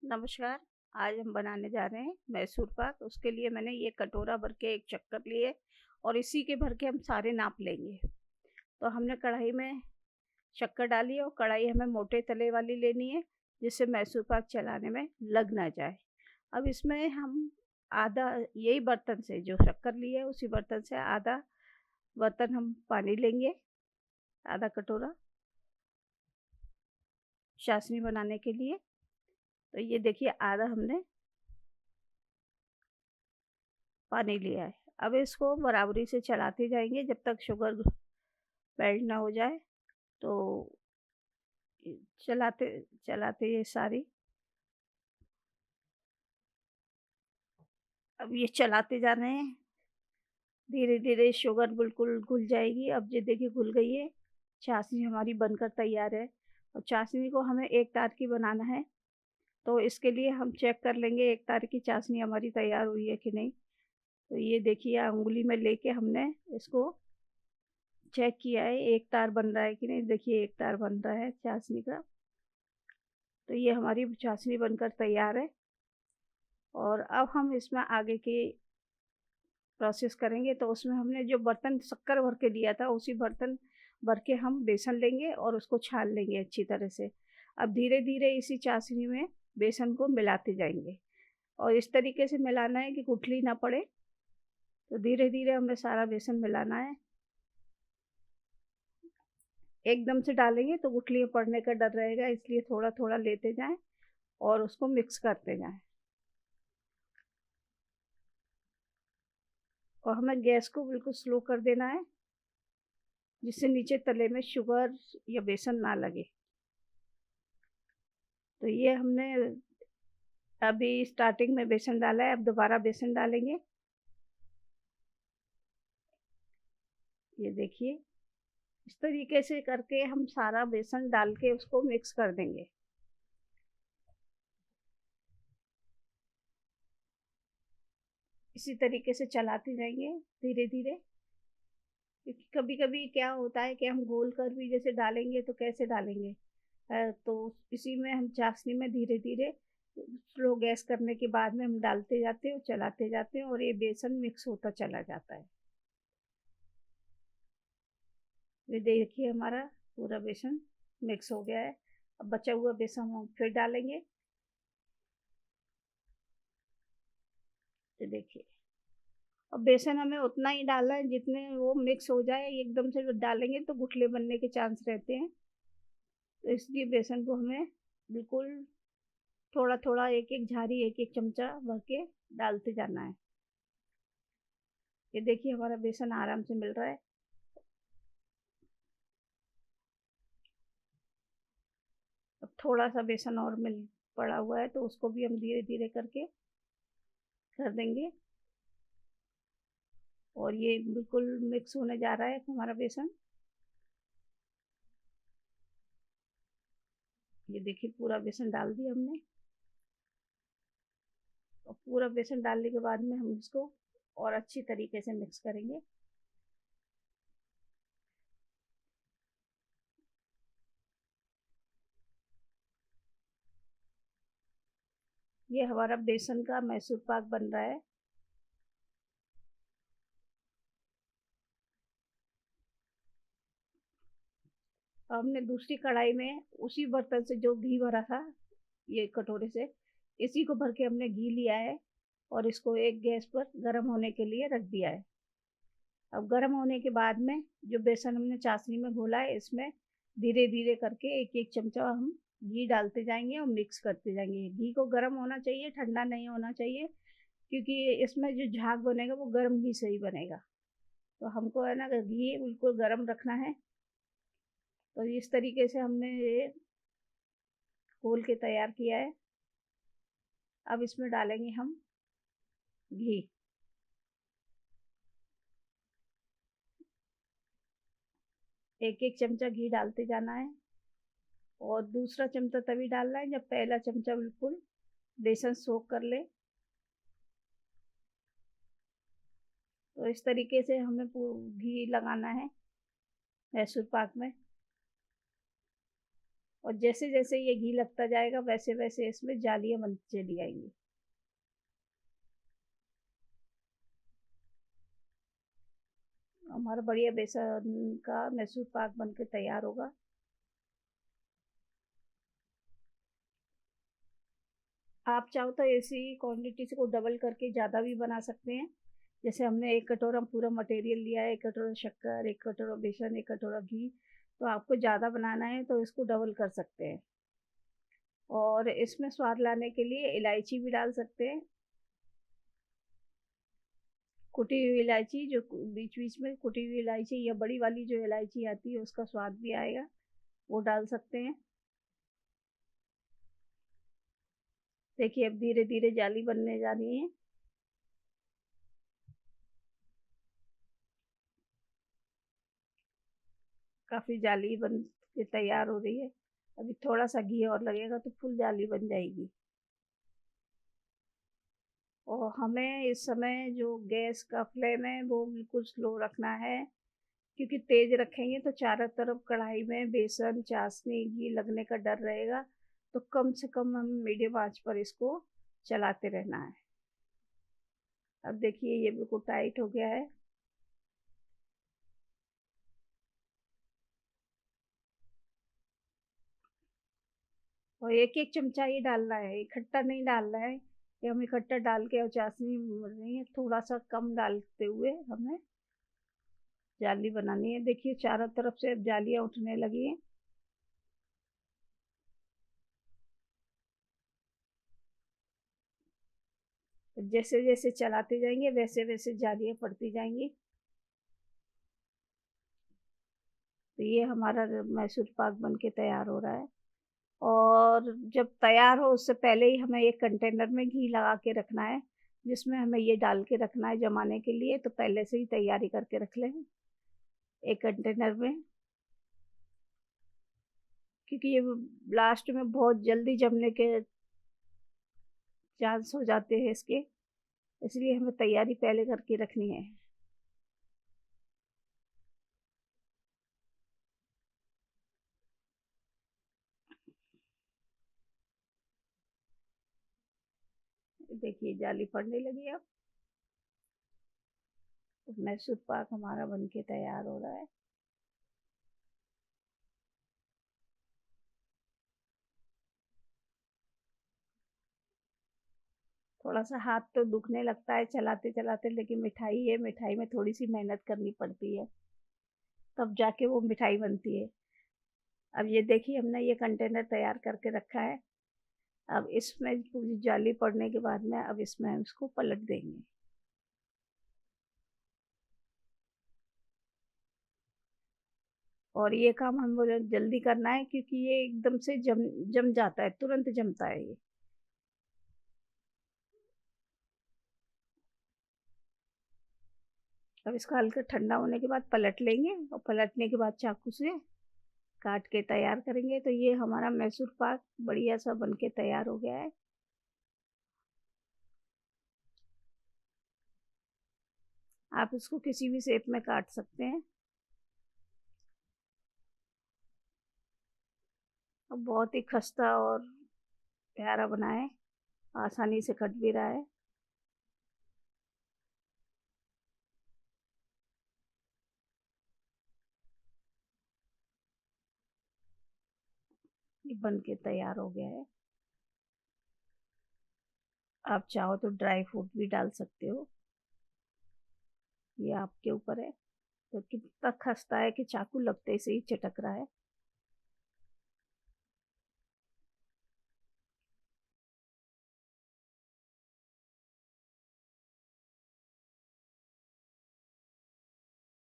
नमस्कार। आज हम बनाने जा रहे हैं मैसूर पाक। उसके लिए मैंने ये कटोरा भर के एक शक्कर लिए और इसी के भर के हम सारे नाप लेंगे। तो हमने कढ़ाई में शक्कर डाली और कढ़ाई हमें मोटे तले वाली लेनी है, जिससे मैसूर पाक चलाने में लग ना जाए। अब इसमें हम आधा यही बर्तन से जो शक्कर ली है उसी बर्तन से आधा बर्तन हम पानी लेंगे, आधा कटोरा चाशनी बनाने के लिए। तो ये देखिए आधा हमने पानी लिया है। अब इसको बराबरी से चलाते जाएंगे जब तक शुगर मेल्ट ना हो जाए। तो चलाते चलाते ये सारी अब ये चलाते जा रहे हैं, धीरे धीरे शुगर बिल्कुल घुल जाएगी। अब ये देखिए घुल गई है, चाशनी हमारी बनकर तैयार है। और चाशनी को हमें एक तार की बनाना है, तो इसके लिए हम चेक कर लेंगे एक तार की चाशनी हमारी तैयार हुई है कि नहीं। तो ये देखिए अंगुली में लेके हमने इसको चेक किया है एक तार बन रहा है कि नहीं। देखिए एक तार बन रहा है चाशनी का। तो ये हमारी चाशनी बनकर तैयार है और अब हम इसमें आगे की प्रोसेस करेंगे। तो उसमें हमने जो बर्तन शक्कर भर के लिया था उसी बर्तन भर के हम बेसन लेंगे और उसको छान लेंगे अच्छी तरह से। अब धीरे धीरे इसी चाशनी में बेसन को मिलाते जाएंगे और इस तरीके से मिलाना है कि गुठली ना पड़े। तो धीरे धीरे हमें सारा बेसन मिलाना है। एकदम से डालेंगे तो गुठलियाँ पड़ने का डर रहेगा, इसलिए थोड़ा थोड़ा लेते जाएं और उसको मिक्स करते जाएं। और हमें गैस को बिल्कुल स्लो कर देना है, जिससे नीचे तले में शुगर या बेसन ना लगे। तो ये हमने अभी स्टार्टिंग में बेसन डाला है, अब दोबारा बेसन डालेंगे। ये देखिए इस तरीके से करके हम सारा बेसन डाल के उसको मिक्स कर देंगे। इसी तरीके से चलाते जाएंगे धीरे धीरे, क्योंकि कभी कभी क्या होता है कि हम गोल कर भी जैसे डालेंगे तो कैसे डालेंगे। तो इसी में हम चाशनी में धीरे धीरे स्लो गैस करने के बाद में हम डालते जाते हैं और चलाते जाते हैं और ये बेसन मिक्स होता चला जाता है। ये देखिए हमारा पूरा बेसन मिक्स हो गया है। अब बचा हुआ बेसन हम फिर डालेंगे। तो देखिए अब बेसन हमें उतना ही डालना है जितने वो मिक्स हो जाए। एकदम से डालेंगे तो गुठले बनने के चांस रहते हैं। तो इसलिए बेसन को हमें बिल्कुल थोड़ा थोड़ा एक एक झारी एक एक चमचा भर के डालते जाना है। ये देखिए हमारा बेसन आराम से मिल रहा है। अब थोड़ा सा बेसन और मिल पड़ा हुआ है, तो उसको भी हम धीरे धीरे करके कर देंगे। और ये बिल्कुल मिक्स होने जा रहा है हमारा बेसन। ये देखिए पूरा बेसन डाल दिया हमने। और पूरा बेसन डालने के बाद में हम इसको और अच्छी तरीके से मिक्स करेंगे। ये हमारा बेसन का मैसूर पाक बन रहा है। अब हमने दूसरी कढ़ाई में उसी बर्तन से जो घी भरा था, ये कटोरे से इसी को भर के हमने घी लिया है और इसको एक गैस पर गर्म होने के लिए रख दिया है। अब गर्म होने के बाद में जो बेसन हमने चाशनी में घोला है, इसमें धीरे धीरे करके एक एक चमचा हम घी डालते जाएंगे और मिक्स करते जाएंगे। घी को गर्म होना चाहिए, ठंडा नहीं होना चाहिए, क्योंकि इसमें जो झाग बनेगा वो गर्म घी से ही बनेगा। तो हमको है ना घी बिल्कुल गर्म रखना है। तो इस तरीके से हमने ये घोल के तैयार किया है। अब इसमें डालेंगे हम घी। एक एक चमचा घी डालते जाना है और दूसरा चमचा तभी डालना है जब पहला चमचा बिल्कुल बेसन सोख कर ले। तो इस तरीके से हमें घी लगाना है मैसूर पाक में। और जैसे जैसे ये घी लगता जाएगा वैसे वैसे इसमें जालियाँ बनती चली आएंगी। हमारा बढ़िया बेसन का मैसूर पाक बनकर तैयार होगा। आप चाहो तो इसी क्वांटिटी से को डबल करके ज़्यादा भी बना सकते हैं। जैसे हमने 1 कटोरा पूरा मटेरियल लिया है, 1 कटोरा शक्कर, 1 कटोरा बेसन, 1 कटोरा घी, तो आपको ज़्यादा बनाना है तो इसको डबल कर सकते हैं। और इसमें स्वाद लाने के लिए इलायची भी डाल सकते हैं, कुटी हुई इलायची, जो बीच बीच में कुटी हुई इलायची या बड़ी वाली जो इलायची आती है उसका स्वाद भी आएगा, वो डाल सकते हैं। देखिए अब धीरे धीरे जाली बनने जा रही है। काफ़ी जाली बन के तैयार हो रही है। अभी थोड़ा सा घी और लगेगा तो फुल जाली बन जाएगी। और हमें इस समय जो गैस का फ्लेम है वो बिल्कुल स्लो रखना है, क्योंकि तेज रखेंगे तो चारों तरफ कढ़ाई में बेसन, चाशनी, घी लगने का डर रहेगा। तो कम से कम हम मीडियम आंच पर इसको चलाते रहना है। अब देखिए ये बिल्कुल टाइट हो गया है। और एक एक चमचा ही डालना है, इकट्ठा नहीं डालना है कि हम इकट्ठा डाल के और चाशनी भून रही है। थोड़ा सा कम डालते हुए हमें जाली बनानी है। देखिए चारों तरफ से अब जालियाँ उठने लगी हैं। जैसे जैसे चलाते जाएंगे वैसे वैसे जालियाँ पड़ती जाएंगी। तो ये हमारा मैसूर पाक बन के तैयार हो रहा है। और जब तैयार हो उससे पहले ही हमें एक कंटेनर में घी लगा के रखना है, जिसमें हमें ये डाल के रखना है जमाने के लिए। तो पहले से ही तैयारी करके रख लें एक कंटेनर में, क्योंकि ये लास्ट में बहुत जल्दी जमने के चांस हो जाते हैं इसके, इसलिए हमें तैयारी पहले करके रखनी है। देखिए जाली पड़ने लगी अब। तो मैसूर पाक हमारा बन के तैयार हो रहा है। थोड़ा सा हाथ तो दुखने लगता है चलाते चलाते, लेकिन मिठाई है, मिठाई में थोड़ी सी मेहनत करनी पड़ती है, तब जाके वो मिठाई बनती है। अब ये देखिए हमने ये कंटेनर तैयार करके रखा है। अब इसमें पूरी जाली पड़ने के बाद में अब इसमें हम इसको पलट देंगे। और ये काम हम बोले जल्दी करना है, क्योंकि ये एकदम से जम जम जाता है, तुरंत जमता है ये। अब इसका हल्का ठंडा होने के बाद पलट लेंगे, और पलटने के बाद चाकू से काट के तैयार करेंगे। तो ये हमारा मैसूर पाक बढ़िया सा बन के तैयार हो गया है। आप इसको किसी भी शेप में काट सकते हैं। और बहुत ही खस्ता और प्यारा बना है, आसानी से कट भी रहा है। ये बन के तैयार हो गया है। आप चाहो तो ड्राई फ्रूट भी डाल सकते हो, ये आपके ऊपर है। तो कितना खस्ता है कि चाकू लगते से ही चटक रहा है।